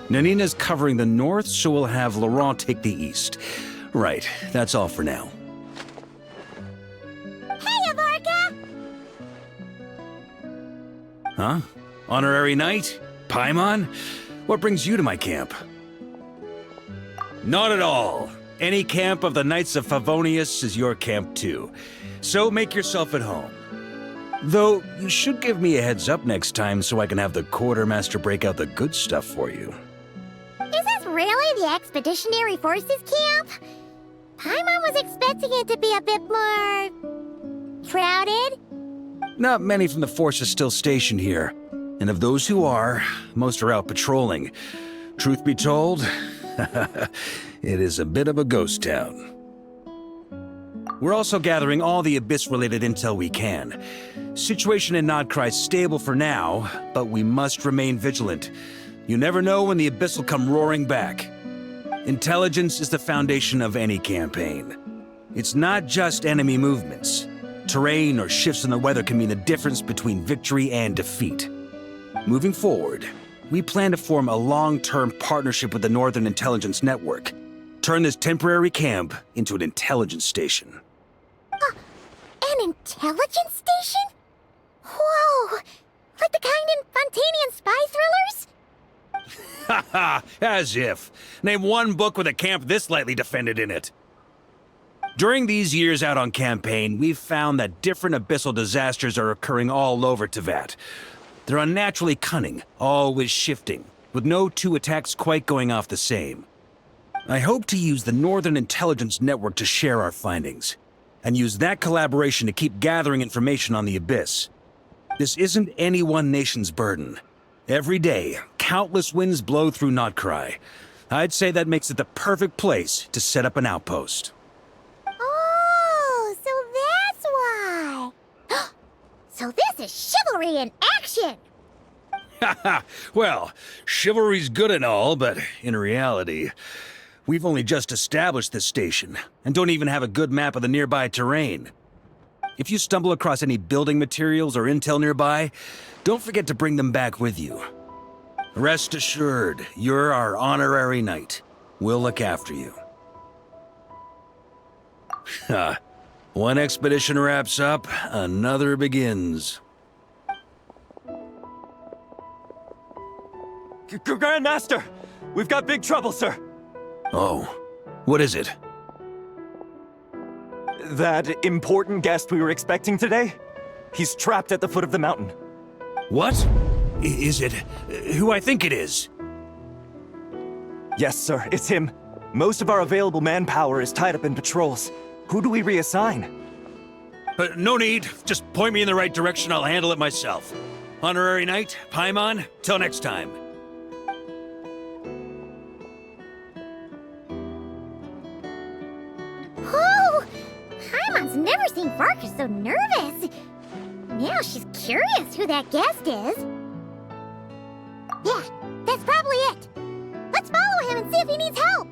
Nanina's covering the north, so we'll have Laurent take the east. Right, that's all for now. Hey, Varka! Huh? Honorary Knight? Paimon? What brings you to my camp? Not at all. Any camp of the Knights of Favonius is your camp too. So make yourself at home. Though, you should give me a heads up next time so I can have the quartermaster break out the good stuff for you. Is this really the Expeditionary Forces camp? Paimon was expecting it to be a bit more... crowded? Not many from the force are still stationed here. And of those who are, most are out patrolling. Truth be told, it is a bit of a ghost town. We're also gathering all the Abyss-related intel we can. Situation in Nodcry's stable for now, but we must remain vigilant. You never know when the Abyss will come roaring back. Intelligence is the foundation of any campaign. It's not just enemy movements. Terrain or shifts in the weather can mean the difference between victory and defeat. Moving forward, we plan to form a long-term partnership with the Northern Intelligence Network. Turn this temporary camp into an intelligence station. An intelligence station? Whoa! Like the kind in Fontanian spy thrillers? Haha, as if. Name one book with a camp this lightly defended in it. During these years out on campaign, we've found that different abyssal disasters are occurring all over Teyvat. They're unnaturally cunning, always shifting, with no two attacks quite going off the same. I hope to use the Northern Intelligence Network to share our findings, and use that collaboration to keep gathering information on the Abyss. This isn't any one nation's burden. Every day, countless winds blow through Nodcry. I'd say that makes it the perfect place to set up an outpost. Oh, so that's why. So this is chivalry in action! Haha, well, chivalry's good and all, but in reality, we've only just established this station, and don't even have a good map of the nearby terrain. If you stumble across any building materials or intel nearby, don't forget to bring them back with you. Rest assured, you're our honorary knight. We'll look after you. One expedition wraps up, another begins. Grandmaster! We've got big trouble, sir! Oh, what is it? That important guest we were expecting today? He's trapped at the foot of the mountain. What? Is it who I think it is? Yes, sir, it's him. Most of our available manpower is tied up in patrols. Who do we reassign? No need. Just point me in the right direction. I'll handle it myself. Honorary Knight, Paimon, till next time. Whoa! Paimon's never seen Varka so nervous. Now she's curious who that guest is. Yeah, that's probably it. Let's follow him and see if he needs help.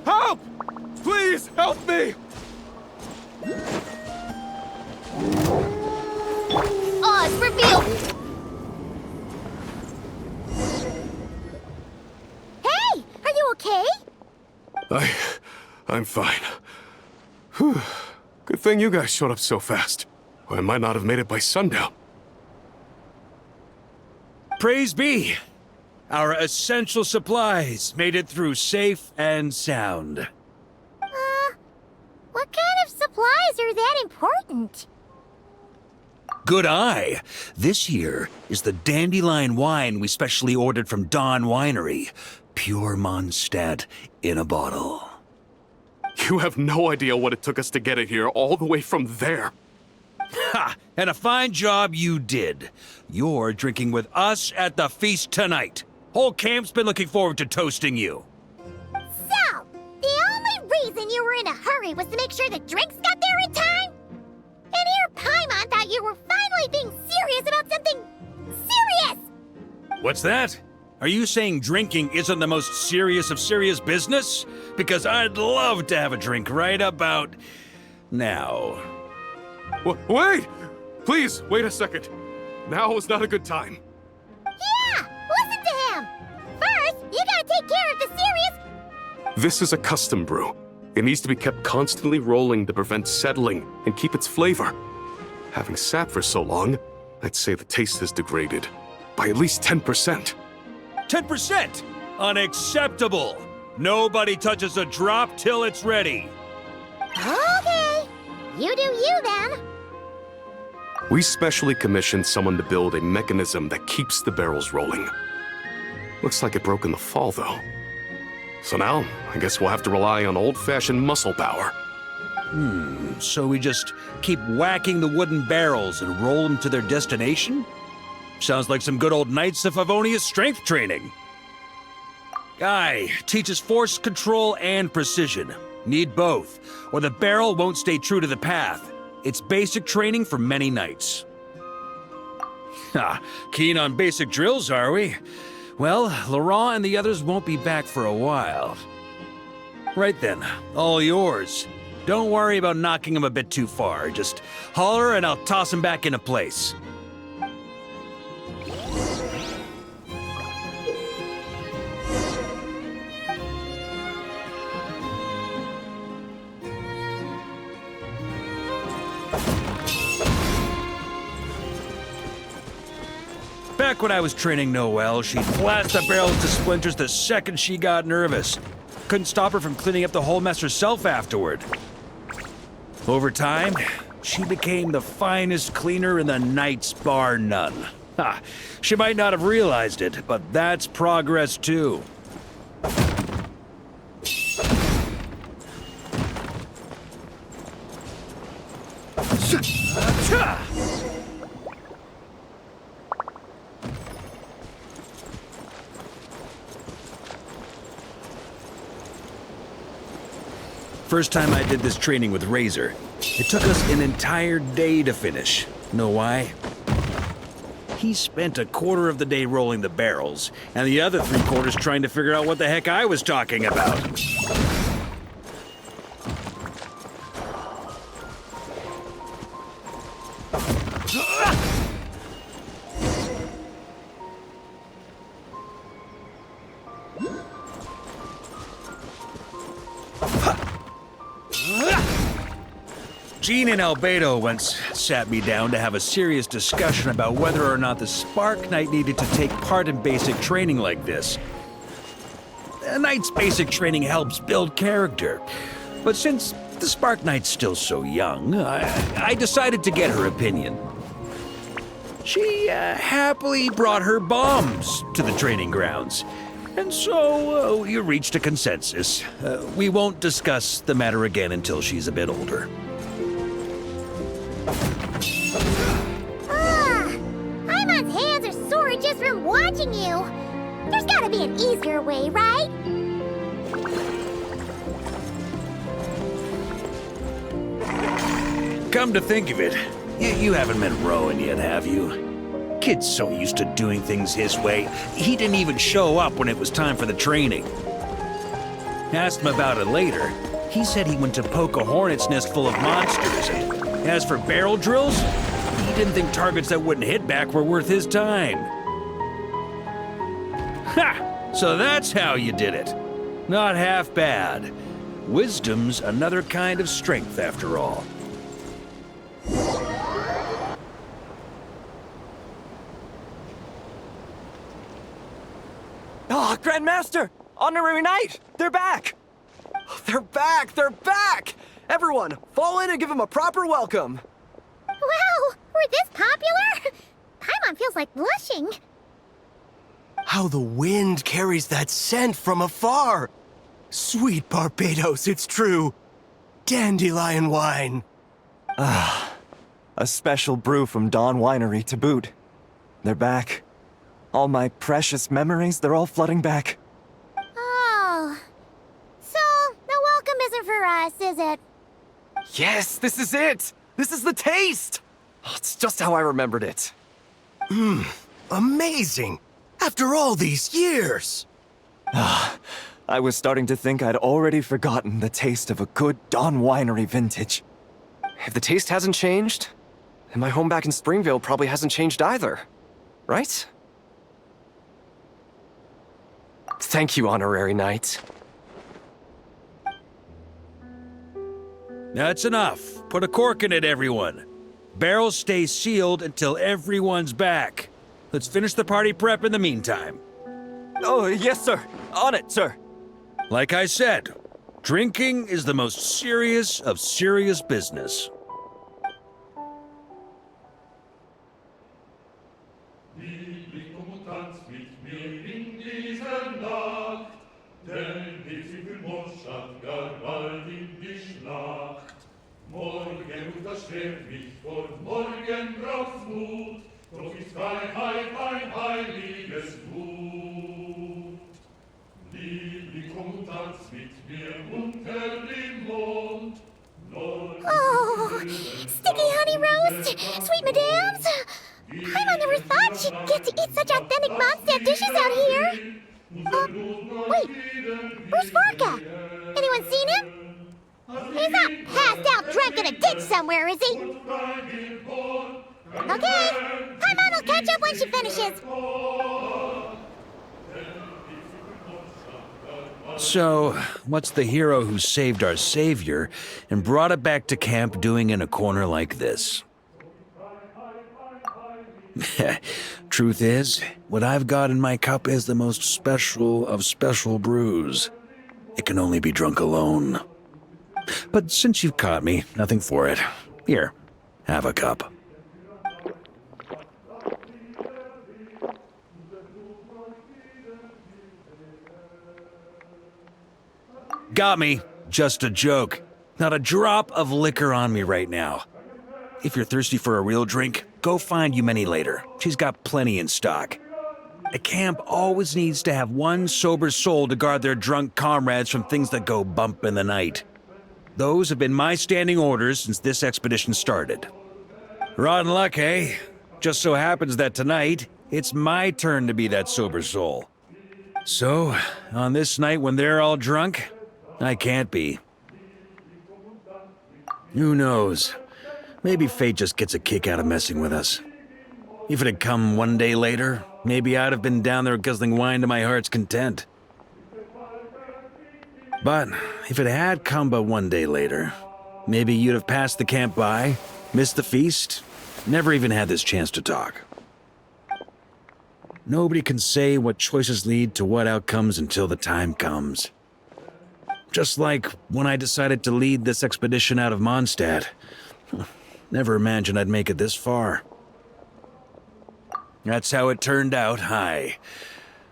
Help! Please, help me! Oz, reveal! Hey! Are you okay? I'm fine. Whew. Good thing you guys showed up so fast. Or I might not have made it by sundown. Praise be! Our essential supplies made it through safe and sound. What kind of supplies are that important? Good eye! This here is the dandelion wine we specially ordered from Dawn Winery. Pure Mondstadt in a bottle. You have no idea what it took us to get it here, all the way from there. Ha! And a fine job you did. You're drinking with us at the feast tonight. Whole camp's been looking forward to toasting you. So, the only reason you were in a hurry was to make sure the drinks got there in time? And here Paimon thought you were finally being serious about something serious! What's that? Are you saying drinking isn't the most serious of serious business? Because I'd love to have a drink right about now. Wait! Please, wait a second. Now is not a good time. This is a custom brew. It needs to be kept constantly rolling to prevent settling and keep its flavor. Having sat for so long, I'd say the taste has degraded by at least 10%. 10%? Unacceptable! Nobody touches a drop till it's ready. Okay. You do you then. We specially commissioned someone to build a mechanism that keeps the barrels rolling. Looks like it broke in the fall, though. So now, I guess we'll have to rely on old-fashioned muscle power. So we just keep whacking the wooden barrels and roll them to their destination? Sounds like some good old Knights of Favonius strength training. Guy teaches force control and precision. Need both, or the barrel won't stay true to the path. It's basic training for many knights. Ha, keen on basic drills, are we? Well, Laurent and the others won't be back for a while. Right then, all yours. Don't worry about knocking him a bit too far. Just holler and I'll toss him back into place. Back when I was training Noelle, she'd blast the barrels to splinters the second she got nervous. Couldn't stop her from cleaning up the whole mess herself afterward. Over time, she became the finest cleaner in the Knights, bar none. Ha! She might not have realized it, but that's progress too. First time I did this training with Razor, it took us an entire day to finish. Know why? He spent a quarter of the day rolling the barrels, and the other 3/4 trying to figure out what the heck I was talking about. Jean and Albedo once sat me down to have a serious discussion about whether or not the Spark Knight needed to take part in basic training like this. A Knight's basic training helps build character, but since the Spark Knight's still so young, I decided to get her opinion. She happily brought her bombs to the training grounds, and so we reached a consensus. We won't discuss the matter again until she's a bit older. Paimon's hands are sore just from watching you. There's gotta be an easier way, right? Come to think of it, you haven't met Rowan yet, have you? Kid's so used to doing things his way, he didn't even show up when it was time for the training. Asked him about it later. He said he went to poke a hornet's nest full of monsters, and as for barrel drills, he didn't think targets that wouldn't hit back were worth his time. Ha! So that's how you did it. Not half bad. Wisdom's another kind of strength, after all. Ah, Grandmaster! Honorary Knight! They're back! They're back! They're back! Everyone, fall in and give them a proper welcome! Wow, we're this popular? Paimon feels like blushing. How the wind carries that scent from afar! Sweet Barbados, it's true. Dandelion wine. A special brew from Dawn Winery to boot. They're back. All my precious memories, they're all flooding back. Oh. So, the welcome isn't for us, is it? Yes, this is it! This is the taste! Oh, it's just how I remembered it. Amazing! After all these years! I was starting to think I'd already forgotten the taste of a good Dawn Winery vintage. If the taste hasn't changed, then my home back in Springvale probably hasn't changed either. Right? Thank you, Honorary Knight. That's enough. Put a cork in it, everyone. Barrels stay sealed until everyone's back. Let's finish the party prep in the meantime. Oh, yes, sir. On it, sir. Like I said, drinking is the most serious of serious business. Morgen unterschwert mich vor morgen braucht's Mut, doch ist Freiheit ein heiliges Blut. Liebling, komm und tanz mit mir unter dem Mond. Oh, sticky honey roast, sweet madams. Paimon never thought she'd get to eat such authentic Mondstadt dishes out here. Wait, where's Varka? Anyone seen him? He's not passed out drunk in a ditch somewhere, is he? Okay, Paimon will catch up when she finishes. So, what's the hero who saved our savior and brought it back to camp doing in a corner like this? Truth is, what I've got in my cup is the most special of special brews. It can only be drunk alone. But since you've caught me, nothing for it. Here, have a cup. Got me. Just a joke. Not a drop of liquor on me right now. If you're thirsty for a real drink, go find Yumeni later. She's got plenty in stock. A camp always needs to have one sober soul to guard their drunk comrades from things that go bump in the night. Those have been my standing orders since this expedition started. Rotten luck, eh? Just so happens that tonight, it's my turn to be that sober soul. So, on this night when they're all drunk, I can't be. Who knows? Maybe fate just gets a kick out of messing with us. If it had come one day later, maybe I'd have been down there guzzling wine to my heart's content. But if it had come but one day later, maybe you'd have passed the camp by, missed the feast, never even had this chance to talk. Nobody can say what choices lead to what outcomes until the time comes. Just like when I decided to lead this expedition out of Mondstadt. Never imagined I'd make it this far. That's how it turned out, aye.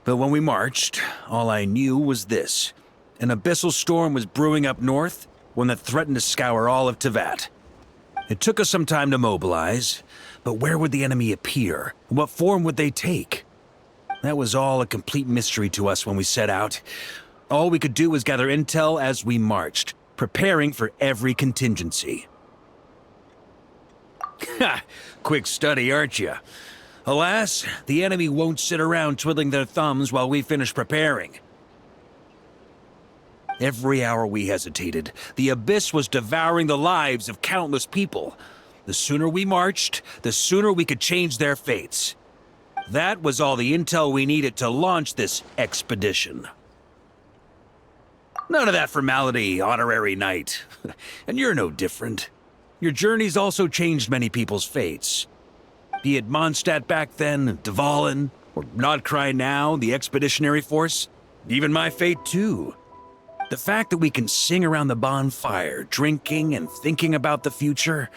But when we marched, all I knew was this. An abyssal storm was brewing up north, one that threatened to scour all of Teyvat. It took us some time to mobilize, but where would the enemy appear? What form would they take? That was all a complete mystery to us when we set out. All we could do was gather intel as we marched, preparing for every contingency. Ha! Quick study, aren't you? Alas, the enemy won't sit around twiddling their thumbs while we finish preparing. Every hour we hesitated, the abyss was devouring the lives of countless people. The sooner we marched, the sooner we could change their fates. That was all the intel we needed to launch this expedition. None of that formality, honorary knight. And you're no different. Your journey's also changed many people's fates. Be it Mondstadt back then, Dvalin, or Nodcry now, the expeditionary force, even my fate too. The fact that we can sing around the bonfire, drinking and thinking about the future,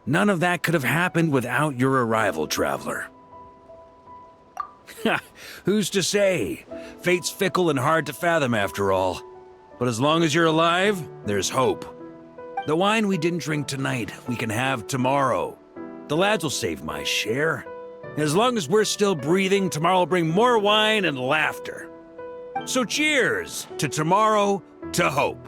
none of that could have happened without your arrival, traveler. Ha! Who's to say? Fate's fickle and hard to fathom after all. But as long as you're alive, there's hope. The wine we didn't drink tonight, we can have tomorrow. The lads will save my share. As long as we're still breathing, tomorrow will bring more wine and laughter. So cheers to tomorrow, to hope.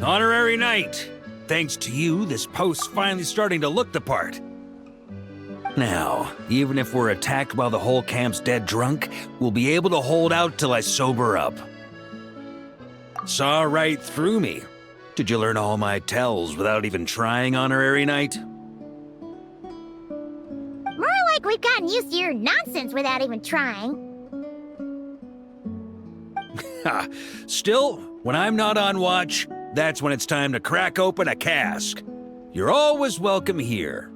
Honorary Knight, thanks to you, this post's finally starting to look the part. Now, even if we're attacked while the whole camp's dead drunk, we'll be able to hold out till I sober up. Saw right through me. Did you learn all my tells without even trying honorary night? More like we've gotten used to your nonsense without even trying. Ha! Still, when I'm not on watch, that's when it's time to crack open a cask. You're always welcome here.